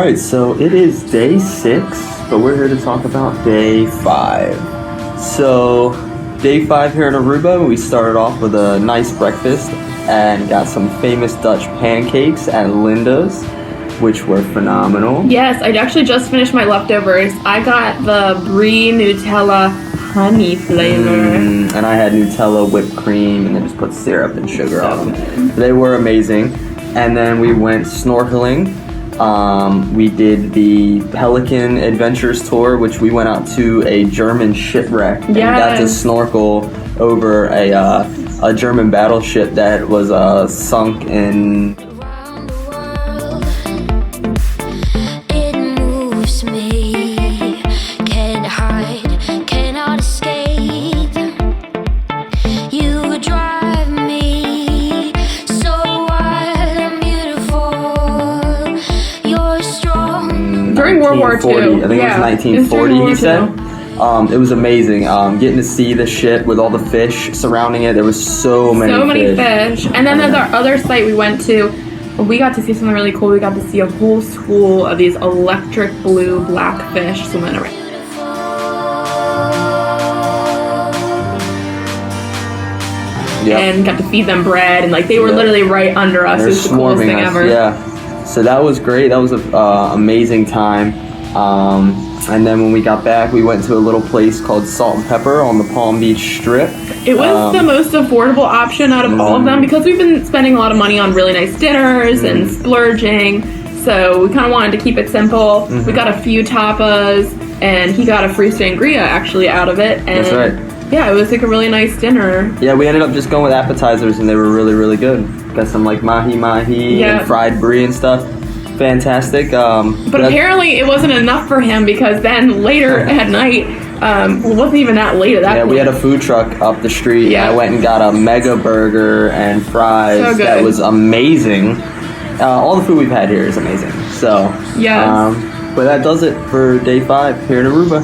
Alright, so it is day 6, but we're here to talk about day 5. So, day 5 here in Aruba, we started off with a nice breakfast and got some famous Dutch pancakes at Linda's, which were phenomenal. Yes, I actually just finished my leftovers. I got the Brie Nutella honey flavor. And I had Nutella, whipped cream, and then just put syrup and sugar on them. They were amazing. And then we went snorkeling. We did the Pelican Adventures tour, which we went out to a German shipwreck and got to snorkel over a German battleship that was sunk in. During World War II. I think it was 1940, he said. It was amazing. Getting to see the ship with all the fish surrounding it. There was so many fish. And then there's our other site we went to. We got to see something really cool. We got to see a whole school of these electric blue black fish swimming around. And got to feed them bread, and like they were literally right under us. It was the coolest thing ever. Yeah. So that was great. That was an amazing time. And then when we got back, we went to a little place called Salt and Pepper on the Palm Beach Strip. It was the most affordable option out of all of them because we've been spending a lot of money on really nice dinners and splurging. So we kind of wanted to keep it simple. We got a few tapas, and he got a free sangria actually out of it. And that's right. Yeah, it was like a really nice dinner. Yeah, we ended up just going with appetizers, and they were really, really good. Got some like mahi and fried brie and stuff. Fantastic. But apparently it wasn't enough for him because then later at night, it wasn't even that late at that point. We had a food truck up the street. Yeah. I went and got a mega burger and fries. So good. That was amazing. All the food we've had here is amazing. So, yeah. But that does it for day 5 here in Aruba.